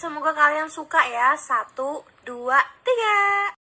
Semoga kalian suka ya. 1, 2, 3.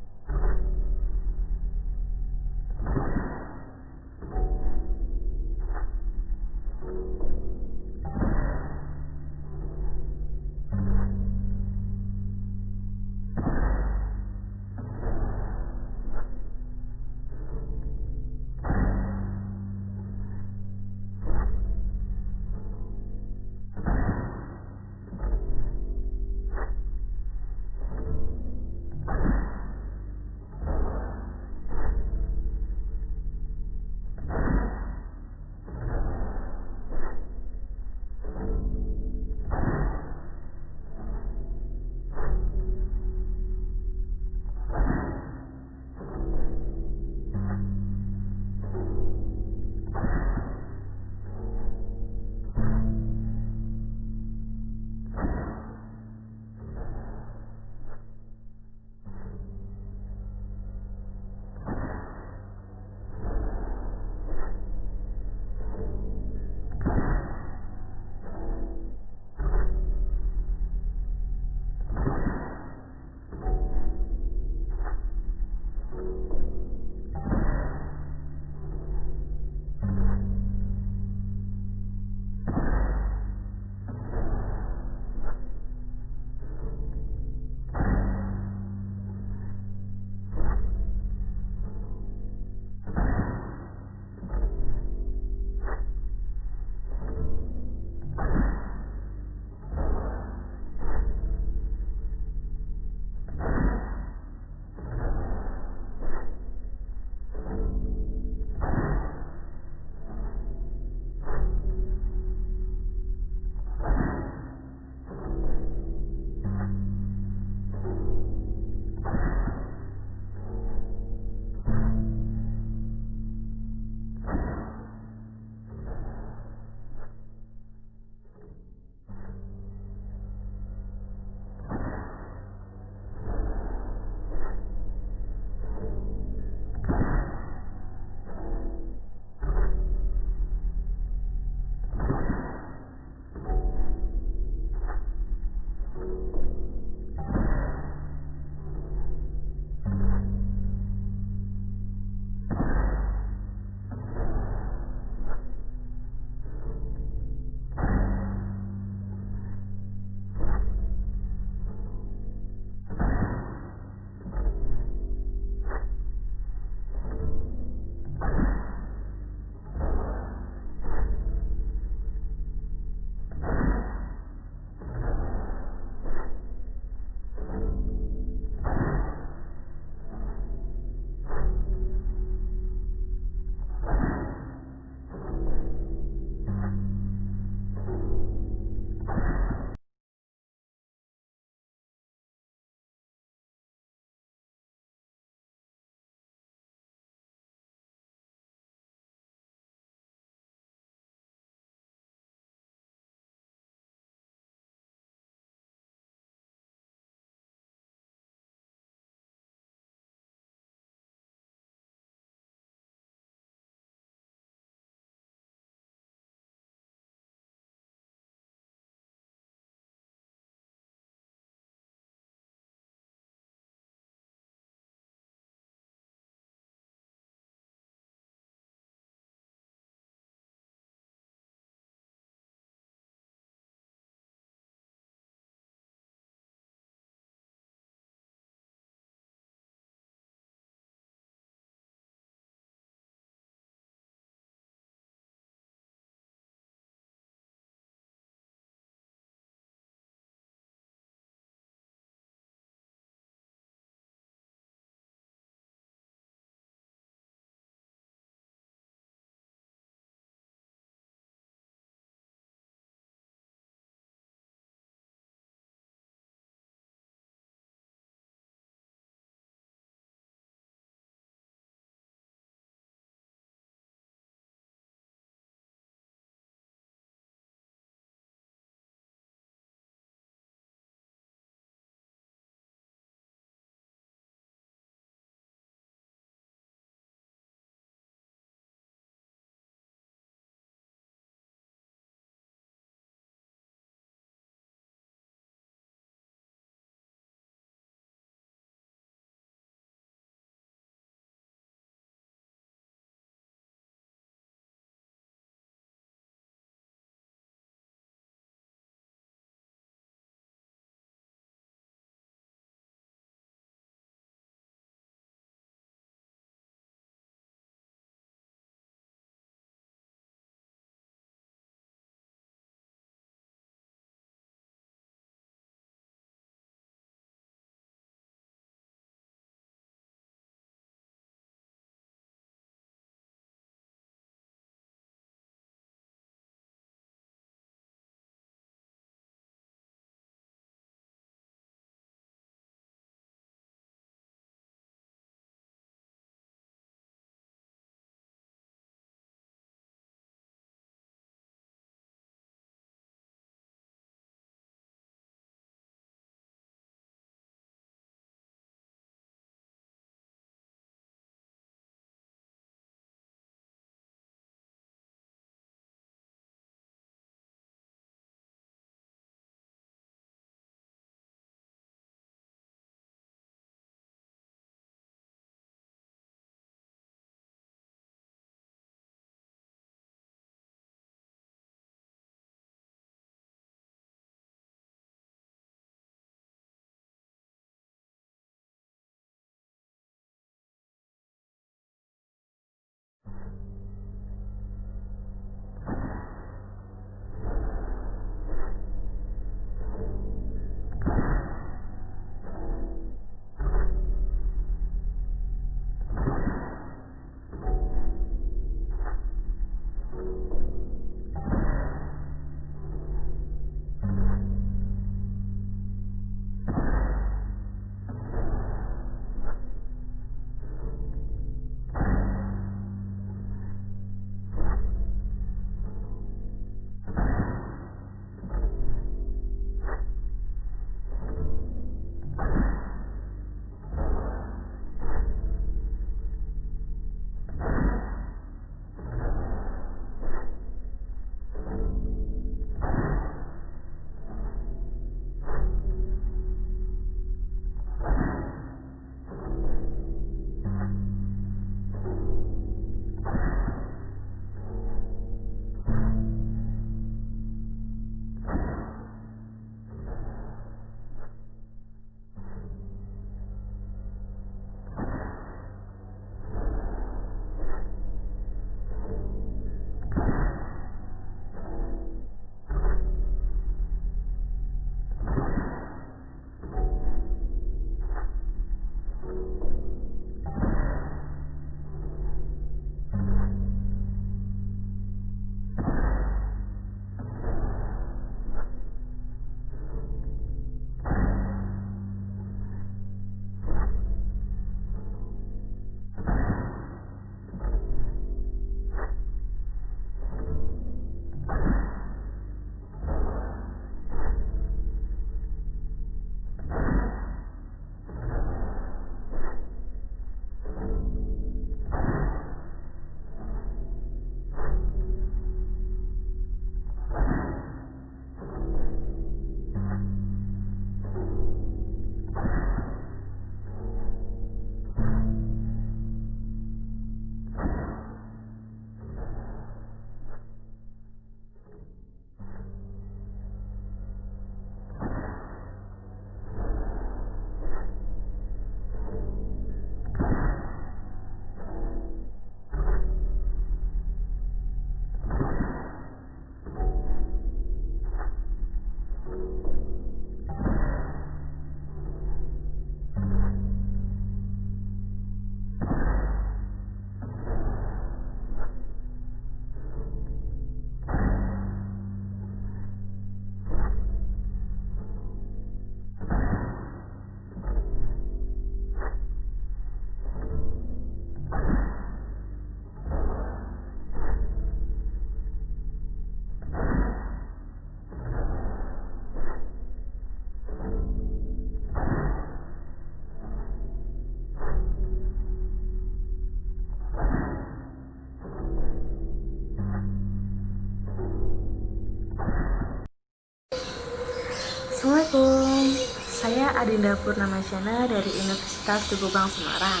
Assalamualaikum, saya Adinda Purnamacana dari Universitas Tugu Bang Semarang.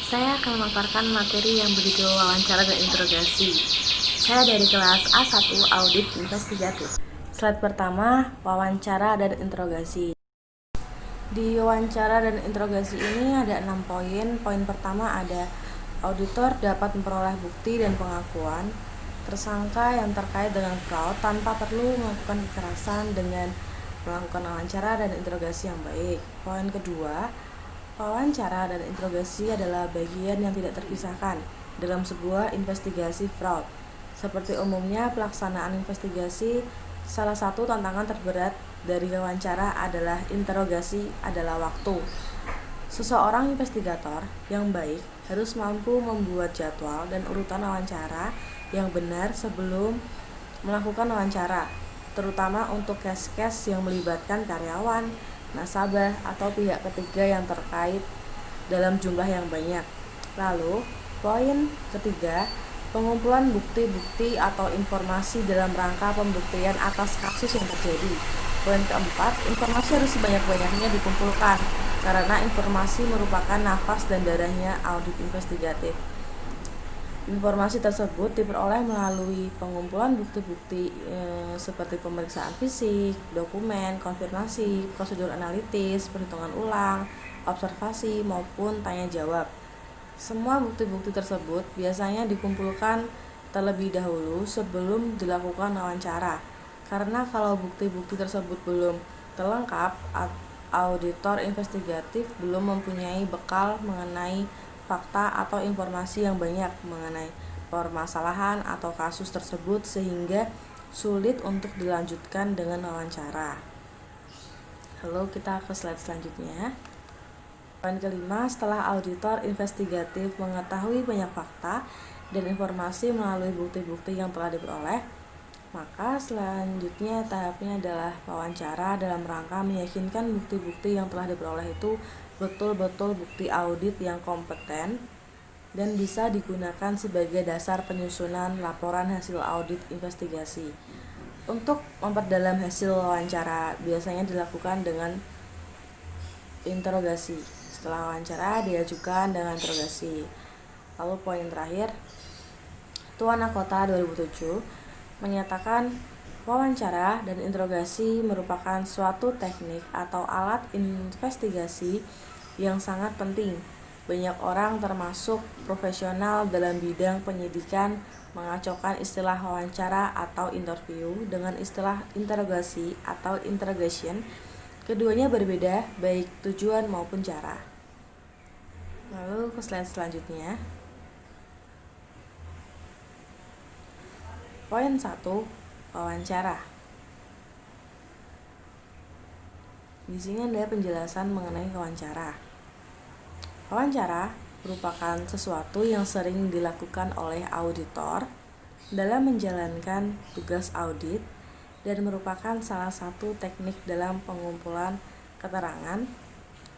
Saya akan memaparkan materi yang berjudul wawancara dan interogasi. Saya dari kelas A1 Audit Investigatif. Slide pertama, wawancara dan interogasi. Di wawancara dan interogasi ini ada 6 poin. Poin pertama ada auditor dapat memperoleh bukti dan pengakuan tersangka yang terkait dengan fraud tanpa perlu melakukan kekerasan dengan melakukan wawancara dan interogasi yang baik. Poin kedua, wawancara dan interogasi adalah bagian yang tidak terpisahkan dalam sebuah investigasi fraud. Seperti umumnya pelaksanaan investigasi, salah satu tantangan terberat dari wawancara adalah interogasi adalah waktu. Seseorang investigator yang baik harus mampu membuat jadwal dan urutan wawancara yang benar sebelum melakukan wawancara, terutama untuk case-case yang melibatkan karyawan, nasabah, atau pihak ketiga yang terkait dalam jumlah yang banyak. Lalu, poin ketiga, pengumpulan bukti-bukti atau informasi dalam rangka pembuktian atas kasus yang terjadi. Poin keempat, informasi harus sebanyak-banyaknya dikumpulkan, karena informasi merupakan nafas dan darahnya audit investigatif. Informasi tersebut diperoleh melalui pengumpulan bukti-bukti seperti pemeriksaan fisik, dokumen, konfirmasi, prosedur analitis, perhitungan ulang, observasi, maupun tanya jawab. Semua bukti-bukti tersebut biasanya dikumpulkan terlebih dahulu sebelum dilakukan wawancara. Karena kalau bukti-bukti tersebut belum terlengkap, auditor investigatif belum mempunyai bekal mengenai fakta atau informasi yang banyak mengenai permasalahan atau kasus tersebut sehingga sulit untuk dilanjutkan dengan wawancara. Lalu kita ke slide selanjutnya. Poin kelima, setelah auditor investigatif mengetahui banyak fakta dan informasi melalui bukti-bukti yang telah diperoleh, maka selanjutnya tahapnya adalah wawancara dalam rangka meyakinkan bukti-bukti yang telah diperoleh itu betul-betul bukti audit yang kompeten dan bisa digunakan sebagai dasar penyusunan laporan hasil audit investigasi. Untuk memperdalam hasil wawancara biasanya dilakukan dengan interogasi. Setelah wawancara diajukan dengan interogasi. Lalu poin terakhir, Tuan Anggota 2007 menyatakan wawancara dan interogasi merupakan suatu teknik atau alat investigasi yang sangat penting. Banyak orang termasuk profesional dalam bidang penyidikan mengacaukan istilah wawancara atau interview dengan istilah interogasi atau interrogation. Keduanya berbeda baik tujuan maupun cara. Lalu ke slide selanjutnya. Poin 1, wawancara. Di sini ada penjelasan mengenai wawancara. Wawancara merupakan sesuatu yang sering dilakukan oleh auditor dalam menjalankan tugas audit dan merupakan salah satu teknik dalam pengumpulan keterangan,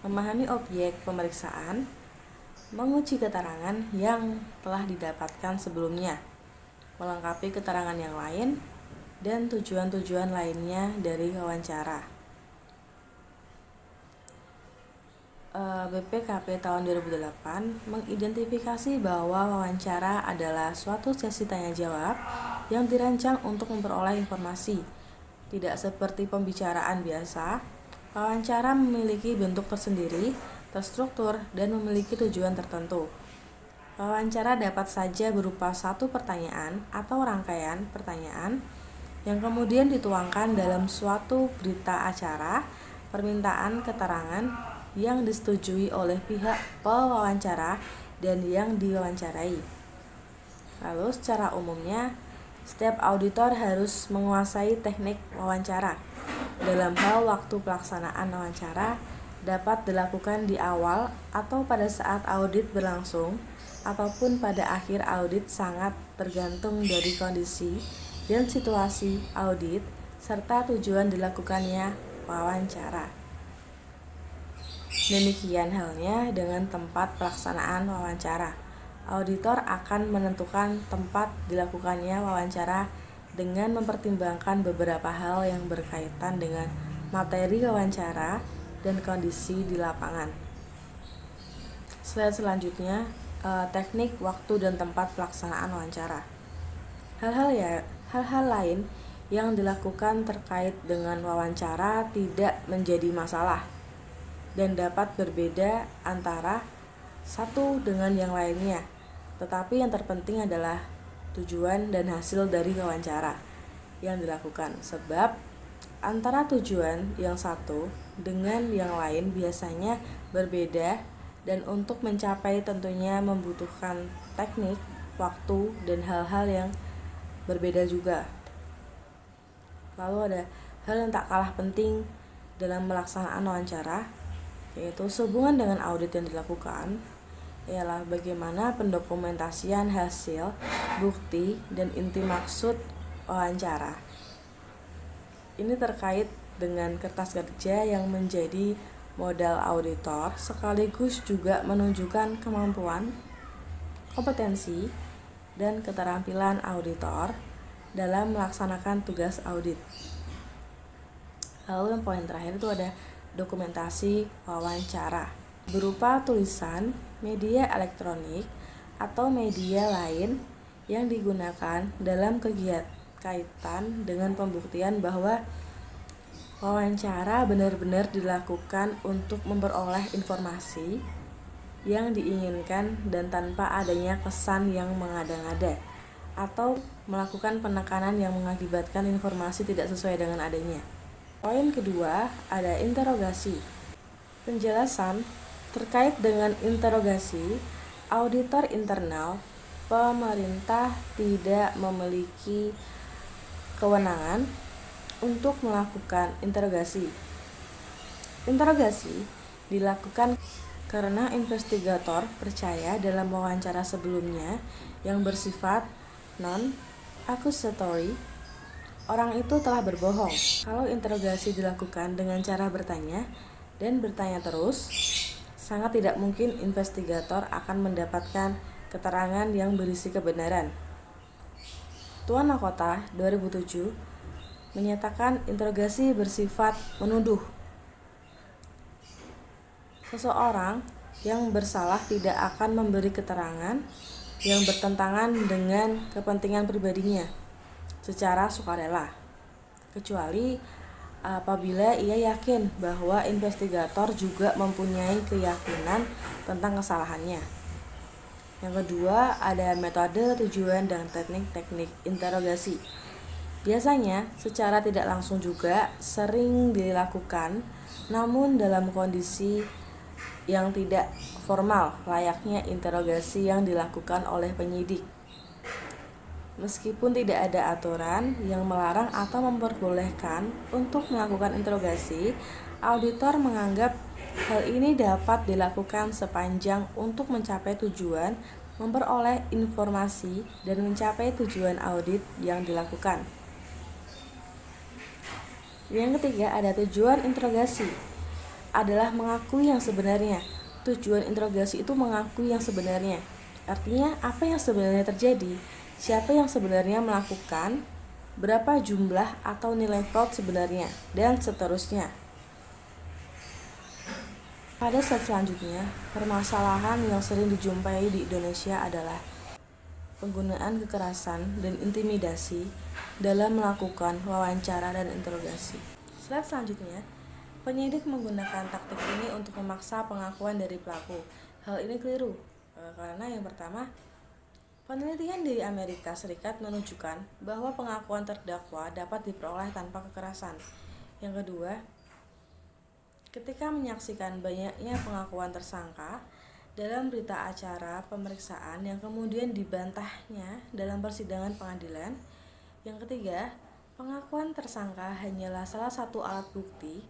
memahami objek pemeriksaan, menguji keterangan yang telah didapatkan sebelumnya, melengkapi keterangan yang lain, dan tujuan-tujuan lainnya dari wawancara. BPKP tahun 2008 mengidentifikasi bahwa wawancara adalah suatu sesi tanya jawab yang dirancang untuk memperoleh informasi. Tidak seperti pembicaraan biasa, wawancara memiliki bentuk tersendiri, terstruktur, dan memiliki tujuan tertentu. Wawancara dapat saja berupa satu pertanyaan atau rangkaian pertanyaan yang kemudian dituangkan dalam suatu berita acara, permintaan keterangan yang disetujui oleh pihak pewawancara dan yang diwawancarai. Lalu secara umumnya, setiap auditor harus menguasai teknik wawancara. Dalam hal waktu pelaksanaan wawancara dapat dilakukan di awal atau pada saat audit berlangsung, ataupun pada akhir audit sangat tergantung dari kondisi dan situasi audit serta tujuan dilakukannya wawancara. Demikian halnya dengan tempat pelaksanaan wawancara. Auditor akan menentukan tempat dilakukannya wawancara dengan mempertimbangkan beberapa hal yang berkaitan dengan materi wawancara, dan kondisi di lapangan. Slide selanjutnya, teknik, waktu, dan tempat pelaksanaan wawancara. Hal-hal lain yang dilakukan terkait dengan wawancara tidak menjadi masalah dan dapat berbeda antara satu dengan yang lainnya. Tetapi yang terpenting adalah tujuan dan hasil dari wawancara yang dilakukan. Sebab antara tujuan yang satu dengan yang lain biasanya berbeda, dan untuk mencapai tentunya membutuhkan teknik, waktu, dan hal-hal yang berbeda juga. Lalu ada hal yang tak kalah penting dalam melaksanaan wawancara, yaitu sehubungan dengan audit yang dilakukan, ialah bagaimana pendokumentasian hasil, bukti, dan inti maksud wawancara. Ini terkait dengan kertas kerja yang menjadi modal auditor, sekaligus juga menunjukkan kemampuan, kompetensi, dan keterampilan auditor dalam melaksanakan tugas audit. Lalu yang poin terakhir itu ada dokumentasi wawancara berupa tulisan, media elektronik, atau media lain yang digunakan dalam kaitan dengan pembuktian bahwa wawancara benar-benar dilakukan untuk memperoleh informasi yang diinginkan dan tanpa adanya kesan yang mengada-ngada atau melakukan penekanan yang mengakibatkan informasi tidak sesuai dengan adanya. Poin kedua ada interogasi. Penjelasan terkait dengan interogasi, auditor internal pemerintah tidak memiliki kewenangan untuk melakukan interogasi. Interogasi dilakukan karena investigator percaya dalam wawancara sebelumnya yang bersifat non-accusatory, orang itu telah berbohong. Kalau interogasi dilakukan dengan cara bertanya dan bertanya terus, sangat tidak mungkin investigator akan mendapatkan keterangan yang berisi kebenaran. Tuan Nakota 2007 menyatakan interogasi bersifat menuduh. Seseorang yang bersalah tidak akan memberi keterangan yang bertentangan dengan kepentingan pribadinya secara sukarela, kecuali apabila ia yakin bahwa investigator juga mempunyai keyakinan tentang kesalahannya. Yang kedua, ada metode, tujuan, dan teknik-teknik interogasi. Biasanya secara tidak langsung juga sering dilakukan, namun dalam kondisi yang tidak formal, layaknya interogasi yang dilakukan oleh penyidik. Meskipun tidak ada aturan yang melarang atau memperbolehkan untuk melakukan interogasi, auditor menganggap hal ini dapat dilakukan sepanjang untuk mencapai tujuan, memperoleh informasi, dan mencapai tujuan audit yang dilakukan. Yang ketiga ada tujuan interogasi, adalah mengakui yang sebenarnya. Tujuan interogasi itu mengakui yang sebenarnya. Artinya apa yang sebenarnya terjadi, siapa yang sebenarnya melakukan, berapa jumlah atau nilai fraud sebenarnya, dan seterusnya. Pada slide selanjutnya, permasalahan yang sering dijumpai di Indonesia adalah penggunaan kekerasan dan intimidasi dalam melakukan wawancara dan interogasi. Slide selanjutnya, penyidik menggunakan taktik ini untuk memaksa pengakuan dari pelaku. Hal ini keliru, karena yang pertama, penelitian di Amerika Serikat menunjukkan bahwa pengakuan terdakwa dapat diperoleh tanpa kekerasan. Yang kedua, ketika menyaksikan banyaknya pengakuan tersangka dalam berita acara pemeriksaan yang kemudian dibantahnya dalam persidangan pengadilan. Yang ketiga, pengakuan tersangka hanyalah salah satu alat bukti.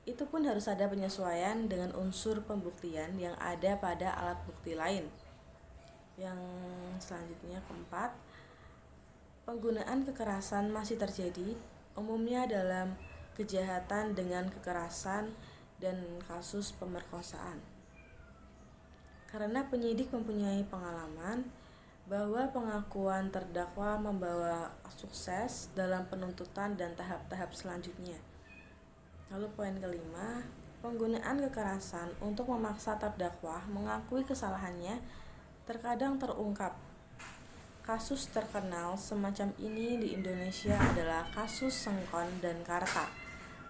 Itu pun harus ada penyesuaian dengan unsur pembuktian yang ada pada alat bukti lain. Yang selanjutnya keempat, penggunaan kekerasan masih terjadi, umumnya dalam kejahatan dengan kekerasan dan kasus pemerkosaan. Karena penyidik mempunyai pengalaman bahwa pengakuan terdakwa membawa sukses dalam penuntutan dan tahap-tahap selanjutnya. Lalu poin kelima, penggunaan kekerasan untuk memaksa terdakwa mengakui kesalahannya terkadang terungkap. Kasus terkenal semacam ini di Indonesia adalah kasus Sengkon dan Karta.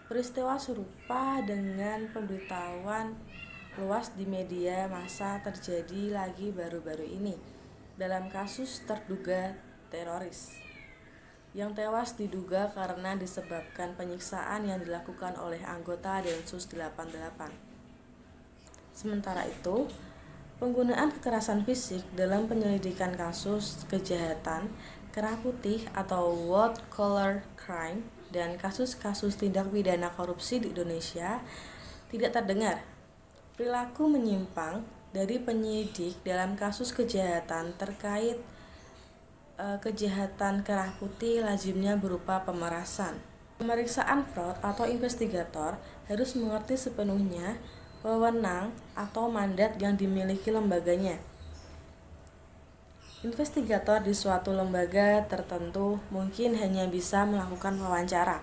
Peristiwa serupa dengan pemberitahuan luas di media massa terjadi lagi baru-baru ini dalam kasus terduga teroris yang tewas diduga karena disebabkan penyiksaan yang dilakukan oleh anggota Densus 88. Sementara itu, penggunaan kekerasan fisik dalam penyelidikan kasus kejahatan kerah putih atau white collar crime dan kasus-kasus tindak pidana korupsi di Indonesia tidak terdengar. Perilaku menyimpang dari penyidik dalam kasus kejahatan terkait kejahatan kerah putih lazimnya berupa pemerasan. Pemeriksaan fraud atau investigator harus mengerti sepenuhnya wewenang atau mandat yang dimiliki lembaganya. Investigator di suatu lembaga tertentu mungkin hanya bisa melakukan wawancara,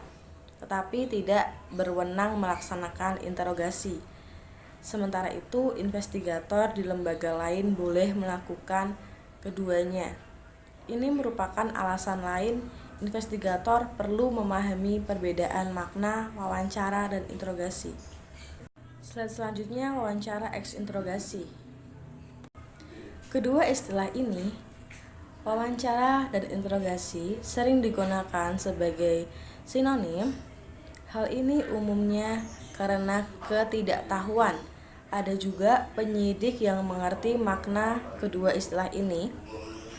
tetapi tidak berwenang melaksanakan interogasi. Sementara itu, investigator di lembaga lain boleh melakukan keduanya. Ini merupakan alasan lain investigator perlu memahami perbedaan makna wawancara dan interogasi. Slide selanjutnya, wawancara eks interogasi. Kedua istilah ini, wawancara dan interogasi, sering digunakan sebagai sinonim. Hal ini umumnya karena ketidaktahuan. Ada juga penyidik yang mengerti makna kedua istilah ini,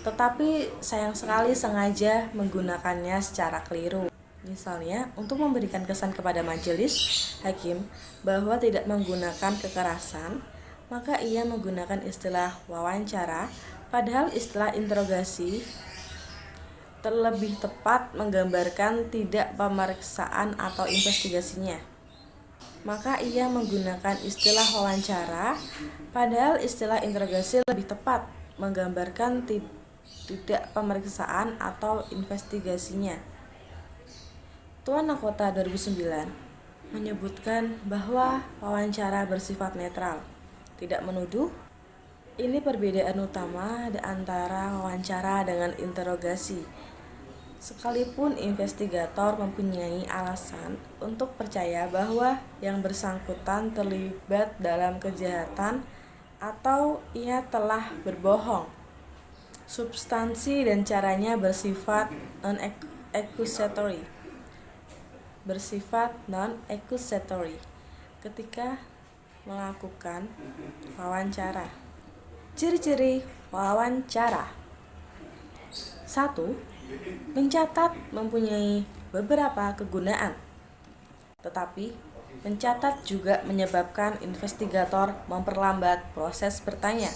tetapi sayang sekali sengaja menggunakannya secara keliru. Misalnya, untuk memberikan kesan kepada majelis hakim bahwa tidak menggunakan kekerasan, maka ia menggunakan istilah wawancara, padahal istilah interogasi terlebih tepat menggambarkan tidak pemeriksaan atau investigasinya. Maka ia menggunakan istilah wawancara, padahal istilah interogasi lebih tepat menggambarkan tidak pemeriksaan atau investigasinya. Tuan Nakota 2009 menyebutkan bahwa wawancara bersifat netral, tidak menuduh. Ini perbedaan utama antara wawancara dengan interogasi. Sekalipun investigator mempunyai alasan untuk percaya bahwa yang bersangkutan terlibat dalam kejahatan atau ia telah berbohong, substansi dan caranya bersifat non-accusatory. Ketika melakukan wawancara. Ciri-ciri wawancara. 1. Mencatat mempunyai beberapa kegunaan. Tetapi mencatat juga menyebabkan investigator memperlambat proses bertanya.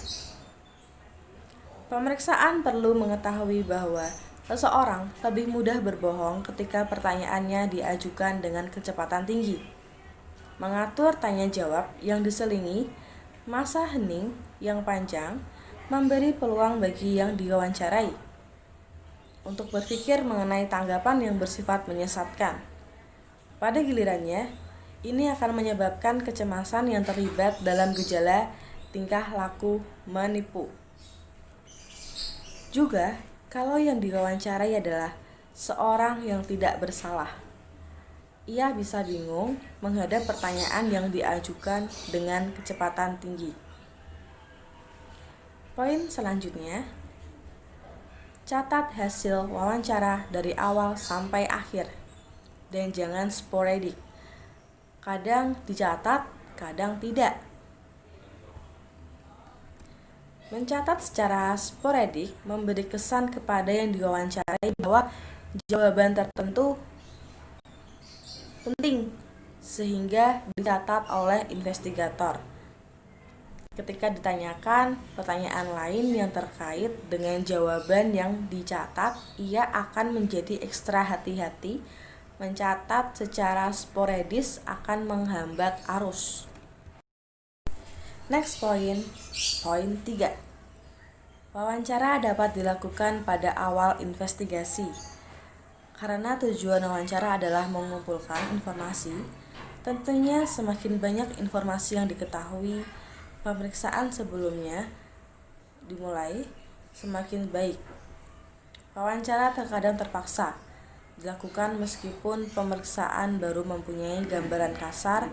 Pemeriksaan perlu mengetahui bahwa seseorang lebih mudah berbohong ketika pertanyaannya diajukan dengan kecepatan tinggi. Mengatur tanya jawab yang diselingi masa hening yang panjang memberi peluang bagi yang diwawancarai untuk berpikir mengenai tanggapan yang bersifat menyesatkan. Pada gilirannya, ini akan menyebabkan kecemasan yang terlibat dalam gejala tingkah laku menipu. Juga, kalau yang diwawancarai adalah seorang yang tidak bersalah, ia bisa bingung menghadap pertanyaan yang diajukan dengan kecepatan tinggi. Poin selanjutnya, catat hasil wawancara dari awal sampai akhir dan jangan sporadik. Kadang dicatat, kadang tidak. Mencatat secara sporadik memberi kesan kepada yang diwawancarai bahwa jawaban tertentu penting sehingga dicatat oleh investigator. Ketika ditanyakan pertanyaan lain yang terkait dengan jawaban yang dicatat, ia akan menjadi ekstra hati-hati. Mencatat secara sporadis akan menghambat arus. Next point, poin 3. Wawancara dapat dilakukan pada awal investigasi. Karena tujuan wawancara adalah mengumpulkan informasi, Tentunya semakin banyak informasi yang diketahui, pemeriksaan sebelumnya dimulai semakin baik. Wawancara terkadang terpaksa dilakukan meskipun pemeriksaan baru mempunyai gambaran kasar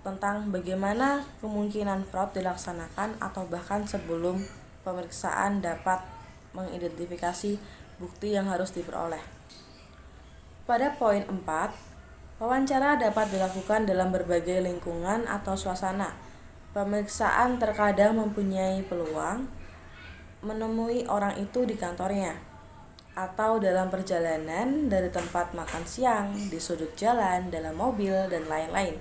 tentang bagaimana kemungkinan fraud dilaksanakan atau bahkan sebelum pemeriksaan dapat mengidentifikasi bukti yang harus diperoleh. Pada poin 4, wawancara dapat dilakukan dalam berbagai lingkungan atau suasana. Pemeriksaan terkadang mempunyai peluang menemui orang itu di kantornya, atau dalam perjalanan dari tempat makan siang, di sudut jalan, dalam mobil, dan lain-lain.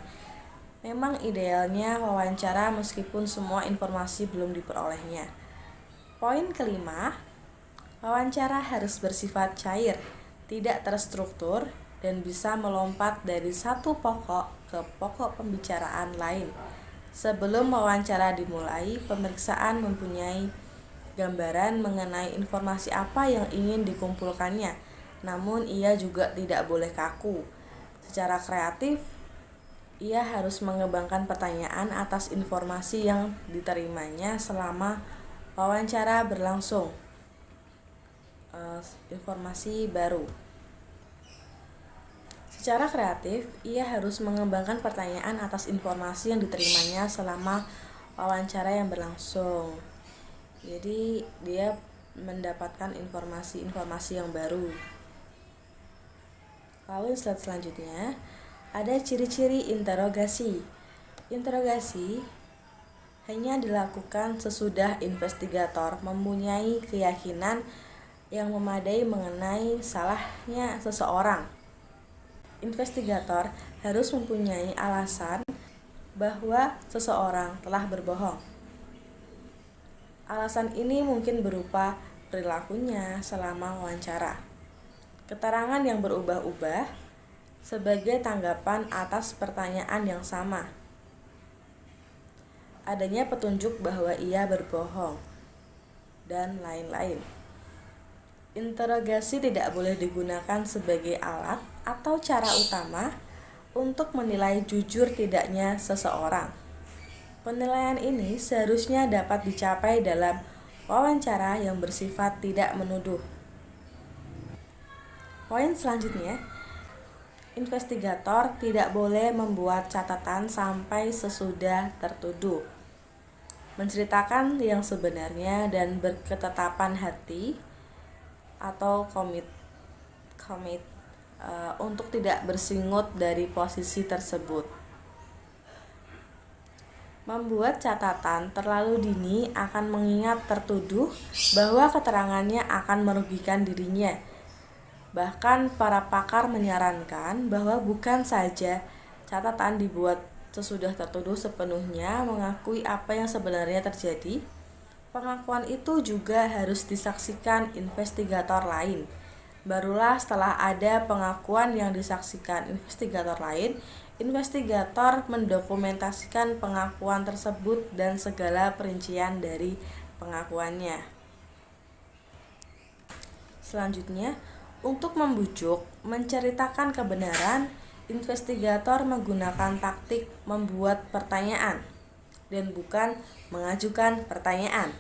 Memang idealnya wawancara meskipun semua informasi belum diperolehnya. Poin kelima, wawancara harus bersifat cair, tidak terstruktur, dan bisa melompat dari satu pokok ke pokok pembicaraan lain. Sebelum wawancara dimulai, pemeriksaan mempunyai gambaran mengenai informasi apa yang ingin dikumpulkannya, namun ia juga tidak boleh kaku. Secara kreatif, ia harus mengembangkan pertanyaan atas informasi yang diterimanya selama wawancara berlangsung. Informasi baru. Secara kreatif, ia harus mengembangkan pertanyaan atas informasi yang diterimanya selama wawancara yang berlangsung. Jadi dia mendapatkan informasi-informasi yang baru. Lalu slide selanjutnya, ada ciri-ciri interogasi. Interogasi hanya dilakukan sesudah investigator mempunyai keyakinan yang memadai mengenai salahnya seseorang. Investigator harus mempunyai alasan bahwa seseorang telah berbohong. Alasan ini mungkin berupa perilakunya selama wawancara, keterangan yang berubah-ubah sebagai tanggapan atas pertanyaan yang sama, adanya petunjuk bahwa ia berbohong, dan lain-lain. Interogasi tidak boleh digunakan sebagai alat atau cara utama untuk menilai jujur tidaknya seseorang. Penilaian ini seharusnya dapat dicapai dalam wawancara yang bersifat tidak menuduh. Poin selanjutnya, investigator tidak boleh membuat catatan sampai sesudah tertuduh, menceritakan yang sebenarnya dan berketetapan hati atau komit untuk tidak bersingut dari posisi tersebut. Membuat catatan terlalu dini akan mengingat tertuduh bahwa keterangannya akan merugikan dirinya. Bahkan para pakar menyarankan bahwa bukan saja catatan dibuat sesudah tertuduh sepenuhnya mengakui apa yang sebenarnya terjadi, pengakuan itu juga harus disaksikan investigator lain. Barulah setelah ada pengakuan yang disaksikan investigator lain, investigator mendokumentasikan pengakuan tersebut dan segala perincian dari pengakuannya. Selanjutnya, untuk membujuk, menceritakan kebenaran, investigator menggunakan taktik membuat pertanyaan dan bukan mengajukan pertanyaan.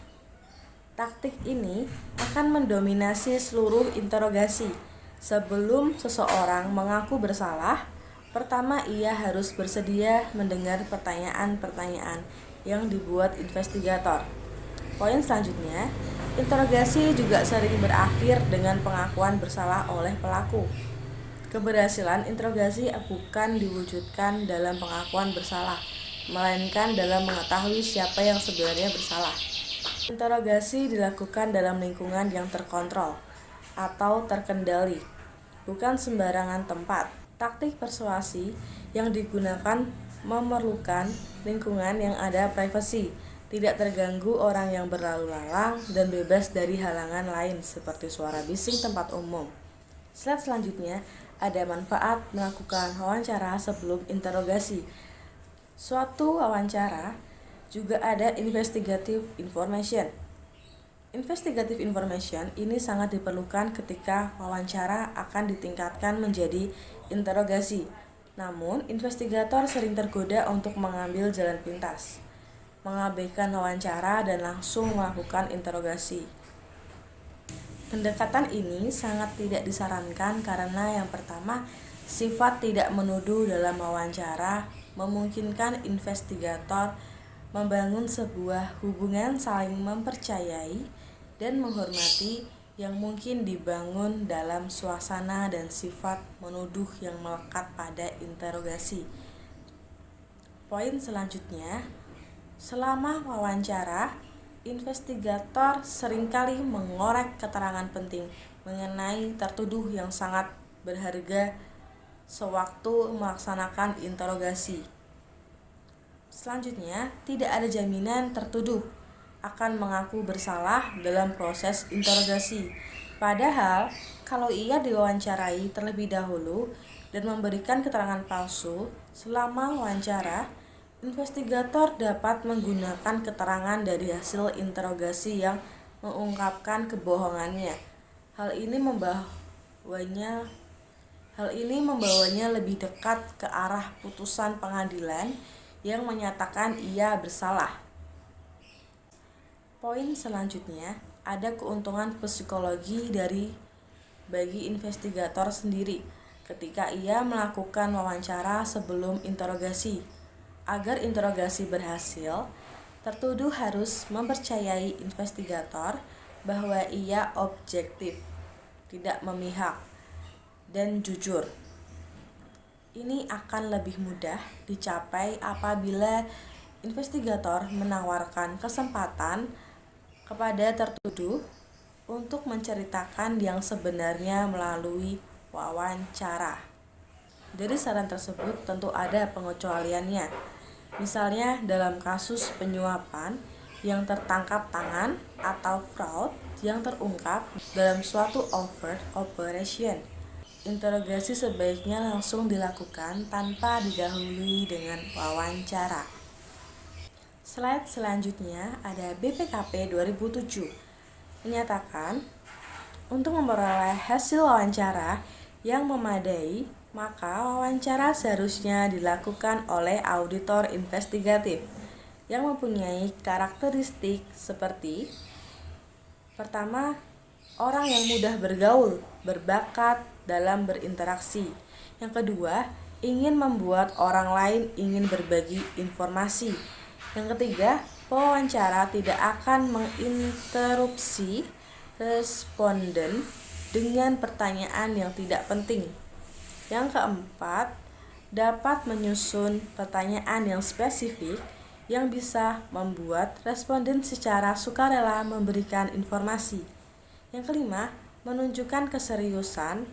Taktik ini akan mendominasi seluruh interogasi. Sebelum seseorang mengaku bersalah, pertama ia harus bersedia mendengar pertanyaan-pertanyaan yang dibuat investigator. Poin selanjutnya, interogasi juga sering berakhir dengan pengakuan bersalah oleh pelaku. Keberhasilan interogasi bukan diwujudkan dalam pengakuan bersalah, melainkan dalam mengetahui siapa yang sebenarnya bersalah. Interogasi dilakukan dalam lingkungan yang terkontrol atau terkendali, bukan sembarangan tempat. Taktik persuasi yang digunakan memerlukan lingkungan yang ada privasi, tidak terganggu orang yang berlalu lalang, dan bebas dari halangan lain seperti suara bising tempat umum. Slide selanjutnya, ada manfaat melakukan wawancara sebelum interogasi. Suatu wawancara juga ada investigative information. Investigative information ini sangat diperlukan ketika wawancara akan ditingkatkan menjadi interogasi. Namun, investigator sering tergoda untuk mengambil jalan pintas, mengabaikan wawancara dan langsung melakukan interogasi. Pendekatan ini sangat tidak disarankan karena yang pertama, sifat tidak menuduh dalam wawancara memungkinkan investigator membangun sebuah hubungan saling mempercayai dan menghormati yang mungkin dibangun dalam suasana dan sifat menuduh yang melekat pada interogasi. Poin selanjutnya, selama wawancara, investigator seringkali mengorek keterangan penting mengenai tertuduh yang sangat berharga sewaktu melaksanakan interogasi. Selanjutnya, tidak ada jaminan tertuduh akan mengaku bersalah dalam proses interogasi. Padahal, kalau ia diwawancarai terlebih dahulu dan memberikan keterangan palsu selama wawancara, investigator dapat menggunakan keterangan dari hasil interogasi yang mengungkapkan kebohongannya. Hal ini membawanya lebih dekat ke arah putusan pengadilan yang menyatakan ia bersalah. Poin selanjutnya, ada keuntungan psikologi bagi investigator sendiri ketika ia melakukan wawancara sebelum interogasi. Agar interogasi berhasil, tertuduh harus mempercayai investigator bahwa ia objektif, tidak memihak, dan jujur. Ini akan lebih mudah dicapai apabila investigator menawarkan kesempatan kepada tertuduh untuk menceritakan yang sebenarnya melalui wawancara. Dari saran tersebut tentu ada pengecualiannya. Misalnya dalam kasus penyuapan yang tertangkap tangan atau fraud yang terungkap dalam suatu overt operation. Interogasi sebaiknya langsung dilakukan tanpa didahului dengan wawancara. Slide selanjutnya ada BPKP 2007 menyatakan untuk memperoleh hasil wawancara yang memadai, maka wawancara seharusnya dilakukan oleh auditor investigatif yang mempunyai karakteristik seperti: pertama, orang yang mudah bergaul, berbakat dalam berinteraksi. Yang kedua, ingin membuat orang lain ingin berbagi informasi. Yang ketiga, pewawancara tidak akan menginterupsi responden dengan pertanyaan yang tidak penting. Yang keempat, dapat menyusun pertanyaan yang spesifik yang bisa membuat responden secara sukarela memberikan informasi. Yang kelima, menunjukkan keseriusan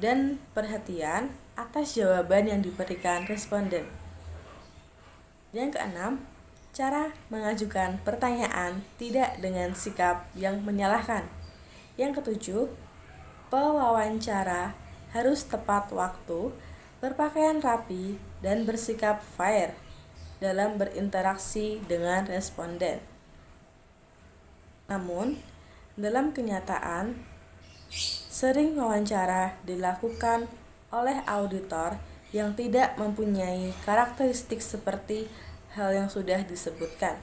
dan perhatian atas jawaban yang diberikan responden. Yang keenam, cara mengajukan pertanyaan tidak dengan sikap yang menyalahkan. Yang ketujuh, pewawancara harus tepat waktu, berpakaian rapi, dan bersikap fair dalam berinteraksi dengan responden. Namun, dalam kenyataan, sering wawancara dilakukan oleh auditor yang tidak mempunyai karakteristik seperti hal yang sudah disebutkan,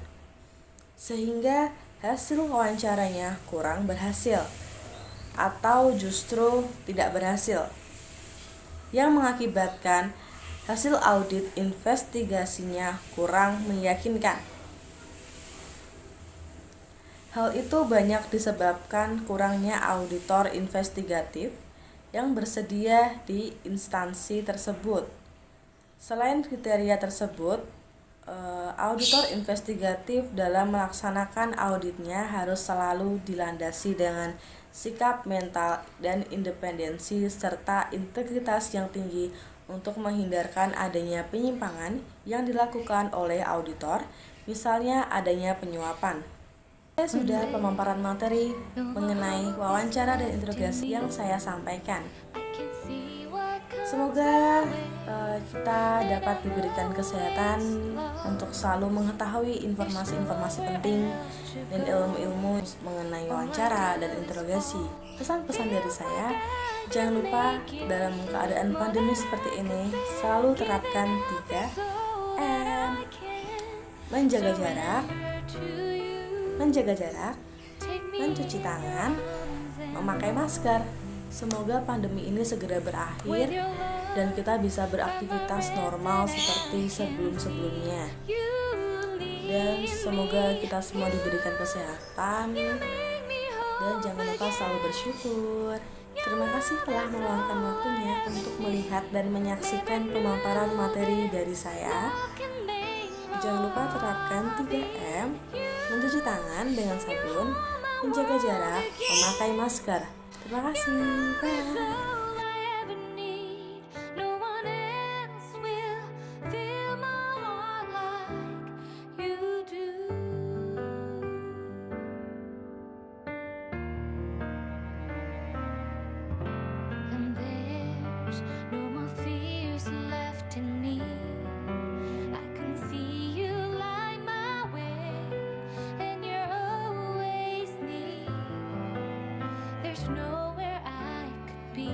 sehingga hasil wawancaranya kurang berhasil atau justru tidak berhasil, yang mengakibatkan hasil audit investigasinya kurang meyakinkan. Hal itu banyak disebabkan kurangnya auditor investigatif yang bersedia di instansi tersebut. Selain kriteria tersebut, auditor investigatif dalam melaksanakan auditnya harus selalu dilandasi dengan sikap mental dan independensi serta integritas yang tinggi untuk menghindarkan adanya penyimpangan yang dilakukan oleh auditor, misalnya adanya penyuapan. Sudah pemaparan materi mengenai wawancara dan interogasi yang saya sampaikan. Semoga kita dapat diberikan kesehatan untuk selalu mengetahui informasi-informasi penting dan ilmu-ilmu mengenai wawancara dan interogasi. Pesan-pesan dari saya, jangan lupa dalam keadaan pandemi seperti ini selalu terapkan 3M. Menjaga jarak, mencuci tangan, memakai masker. Semoga pandemi ini segera berakhir dan kita bisa beraktivitas normal seperti sebelum-sebelumnya. Dan semoga kita semua diberikan kesehatan dan jangan lupa selalu bersyukur. Terima kasih telah meluangkan waktunya untuk melihat dan menyaksikan pemaparan materi dari saya. Jangan lupa terapkan 3M, mencuci tangan dengan sabun, menjaga jarak, memakai masker. Terima kasih. Bye. There's nowhere I could be.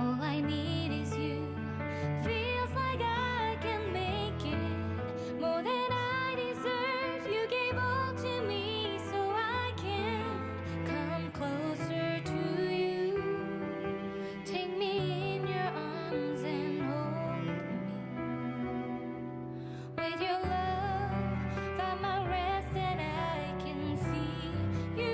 All I need is you. Feels like I can make it more than I deserve. You gave all to me so I can come closer to you. Take me in your arms and hold me. With your love, find my rest and I can see you.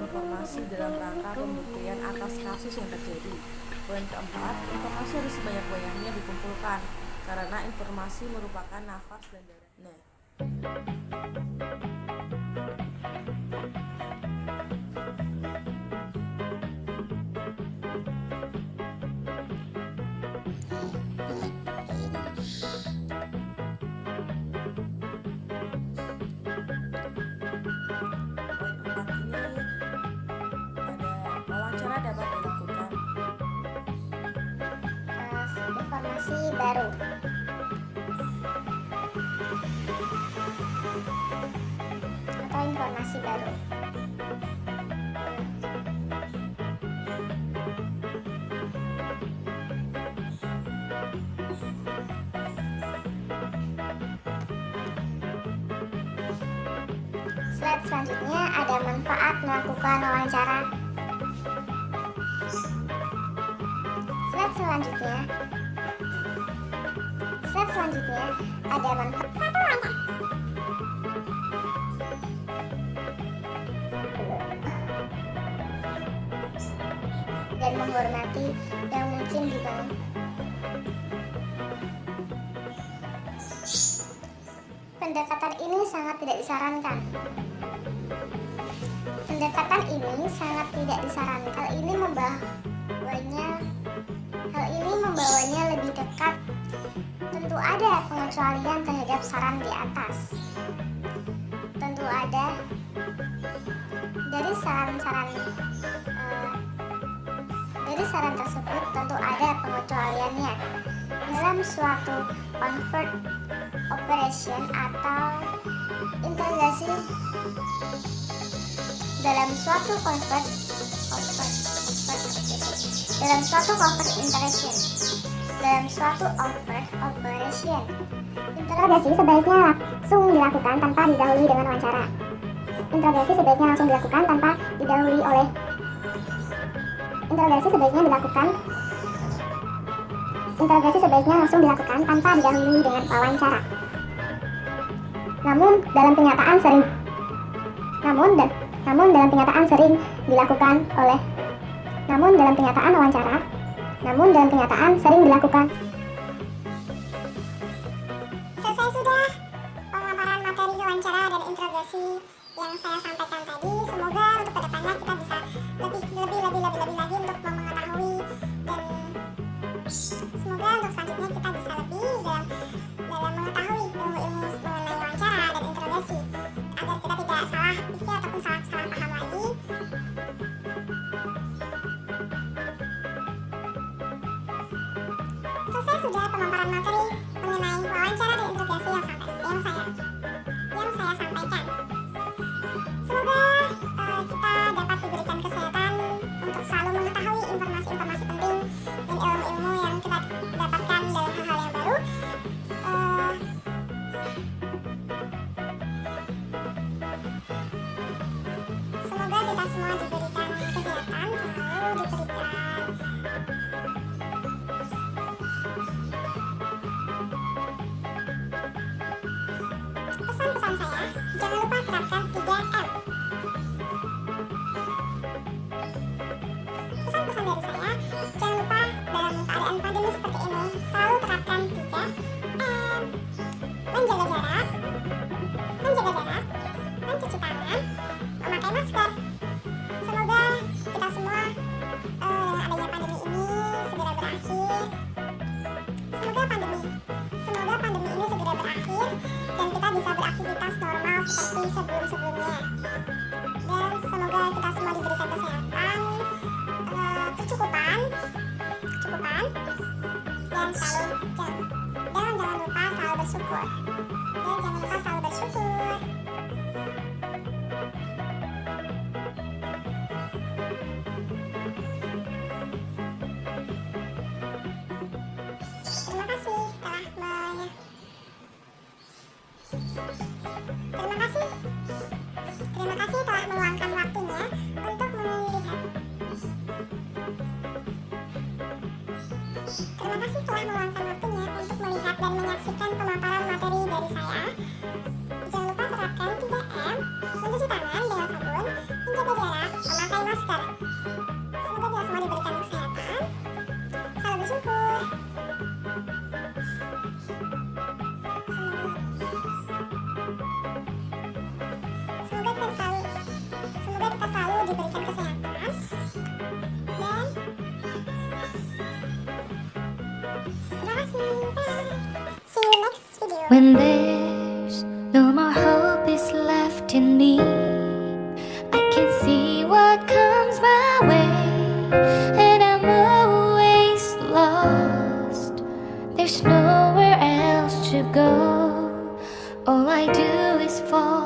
informasi dalam rangka pembuktian atas kasus yang terjadi. Poin keempat, informasi harus sebanyak-banyaknya dikumpulkan karena informasi merupakan nafas dan darah. Wawancara dapat dilakukan informasi baru. Atau informasi baru. Slide selanjutnya ada manfaat melakukan wawancara. Slide selanjutnya ada manfaat dan menghormati yang mungkin dibangun. Pendekatan ini sangat tidak disarankan. Hal ini membawanya lebih dekat. Tentu ada pengecualian terhadap saran di atas. Dari saran tersebut tentu ada pengecualiannya. Dalam suatu covert operation atau interogasi, dalam suatu covert operation, interogasi sebaiknya langsung dilakukan tanpa didahului dengan wawancara. Interogasi sebaiknya langsung dilakukan tanpa didahului oleh dengan wawancara. Namun dalam kenyataan sering dilakukan. Selesai sudah pemaparan materi wawancara dan interogasi yang saya sampaikan tadi. Semoga untuk kedepannya kita bisa lebih lagi untuk mengetahui, dan semoga untuk selanjutnya kita bisa lebih dalam mengetahui ilmu-ilmu mengenai wawancara dan interogasi, agar kita tidak salah pikir ataupun salah paham lagi. Selesai sudah pemaparan materi mengenai wawancara dan interogasi yang saya sampaikan. Semoga kita dapat diberikan kesehatan untuk selalu mengetahui informasi-informasi penting dan ilmu-ilmu yang kita dapatkan dalam hal-hal yang baru. Semoga kita semua diberikan kesehatan, selalu diberikan pesan-pesan saya. Jangan lupa terapkan 3M. Pesan-pesan dari saya, jangan lupa dalam keadaan pandemi seperti ini selalu terapkan 3M. Menjaga jarak, mencuci tangan, memakai masker. Semoga kita semua dengan adanya pandemi ini segera berakhir. Semoga pandemi ini segera berakhir dan kita bisa beraktivitas normal seperti sebelum-sebelumnya. Dan semoga kita semua diberikan kesehatan, kecukupan, dan jangan lupa selalu bersyukur. Terima kasih telah meluangkan waktunya untuk melihat. Dan menyaksikan pemaparan materi dari saya. Jangan lupa terapkan 3M, mencuci tangan dengan sabun, menjaga jarak, memakai masker. Semoga kita semua diberikan kesehatan. Salam bersyukur. Semoga kita selalu diberikan kesehatan. Dan terima kasih. See you next video. When there's no more hope is left in me, I can see what comes my way, and I'm always lost. There's nowhere else to go. All I do is fall